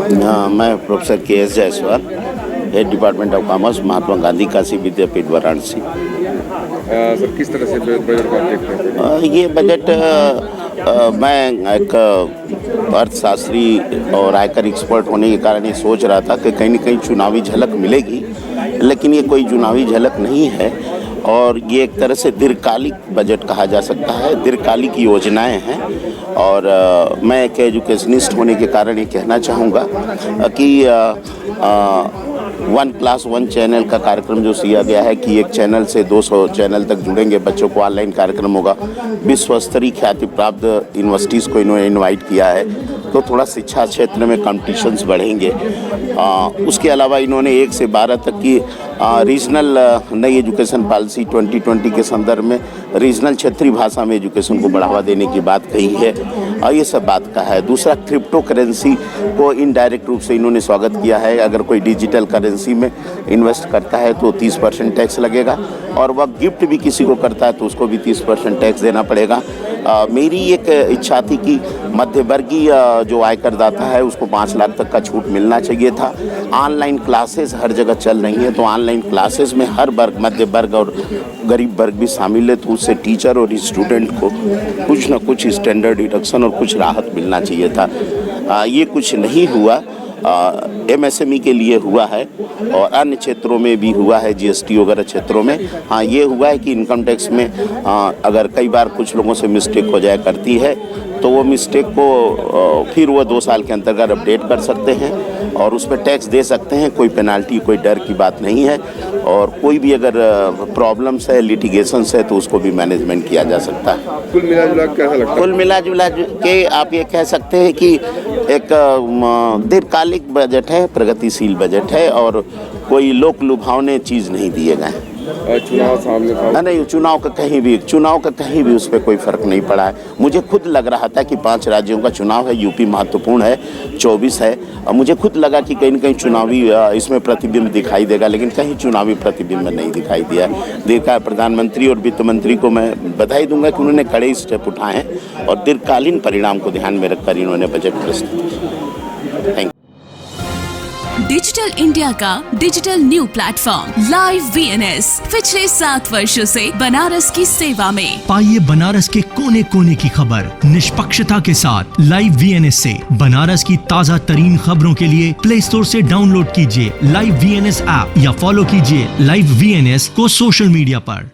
मैं professor K S. Jaiswal, head department of commerce, Mahatma Gandhi Kashi Vidyapith Varanasi. Sir किस तरह से बजट को आप देखते हैं? ये बजट मैं एक अर्थशास्त्री और आयकर एक्सपर्ट होने के कारण ये सोच रहा था कि कहीं न कहीं चुनावी झलक मिलेगी, लेकिन ये कोई चुनावी झलक नहीं है और ये एक तरह से दीर्घकालिक बजट कहा जा सकता है। दीर्घकालिक योजनाएं हैं और मैं एक एजुकेशनिस्ट होने के कारण ये कहना चाहूँगा कि 1+1 चैनल का कार्यक्रम जो किया गया है कि एक चैनल से 200 चैनल तक जुड़ेंगे, बच्चों को ऑनलाइन कार्यक्रम होगा। विश्व स्तरीय ख्याति प्राप्त यूनिवर्सिटीज़ को इन्होंने इनवाइट किया है, तो थोड़ा शिक्षा क्षेत्र में कॉम्पिटिशन्स बढ़ेंगे। उसके अलावा इन्होंने 1 से 12 तक की रीजनल नई एजुकेशन पॉलिसी 2020 के संदर्भ में रीजनल क्षेत्रीय भाषा में एजुकेशन को बढ़ावा देने की बात कही है और ये सब बात का है। दूसरा, क्रिप्टो करेंसी को इनडायरेक्ट रूप से इन्होंने स्वागत किया है। अगर कोई डिजिटल करेंसी में इन्वेस्ट करता है तो 30% टैक्स लगेगा और वह गिफ्ट भी किसी को करता है तो उसको भी 30% टैक्स देना पड़ेगा। मेरी एक इच्छा थी कि मध्यवर्गीय जो आयकरदाता है उसको 5 लाख तक का छूट मिलना चाहिए था। ऑनलाइन क्लासेस हर जगह चल रही हैं, तो ऑनलाइन क्लासेस में हर वर्ग, मध्य वर्ग और गरीब वर्ग भी शामिल है, तो उससे टीचर और स्टूडेंट को कुछ ना कुछ स्टैंडर्ड डिडक्शन और कुछ राहत मिलना चाहिए था। ये कुछ नहीं हुआ। MSME के लिए हुआ है और अन्य क्षेत्रों में भी हुआ है, GST वगैरह क्षेत्रों में। हाँ, ये हुआ है कि इनकम टैक्स में अगर कई बार कुछ लोगों से मिस्टेक हो जाया करती है तो वो मिस्टेक को फिर वो 2 साल के अंतर्गत अपडेट कर सकते हैं और उस पर टैक्स दे सकते हैं। कोई पेनाल्टी, कोई डर की बात नहीं है और कोई भी अगर प्रॉब्लम्स है, लिटिगेशंस है तो उसको भी मैनेजमेंट किया जा सकता है। कुल मिला जुला कैसा लगता है? कुल मिला जुला के आप ये कह सकते हैं कि एक दीर्घकालिक बजट है, प्रगतिशील बजट है और कोई लोक लुभावने चीज़ नहीं दिए गए हैं। चुनाव सामने था? नहीं, चुनाव का कहीं भी उस पर कोई फर्क नहीं पड़ा है। मुझे खुद लग रहा था कि 5 राज्यों का चुनाव है, यूपी महत्वपूर्ण है, 24 है और मुझे खुद लगा कि कहीं न कहीं चुनावी इसमें प्रतिबिंब दिखाई देगा, लेकिन कहीं चुनावी प्रतिबिंब नहीं दिखाई दिया। देखा, प्रधानमंत्री और वित्त मंत्री को मैं बधाई दूंगा कि उन्होंने कड़े स्टेप उठाए हैं और दीर्घकालीन परिणाम को ध्यान में रखकर इन्होंने बजट प्रस्तुत किया। Thank you. डिजिटल इंडिया का digital new platform live VNS पिछले 7 वर्षों से बनारस की सेवा में। पाइए बनारस के कोने कोने की खबर निष्पक्षता के साथ। लाइव VNS से बनारस की ताज़ा तरीन खबरों के लिए प्ले स्टोर से डाउनलोड कीजिए लाइव VNS ऐप या फॉलो कीजिए लाइव VNS को सोशल मीडिया पर।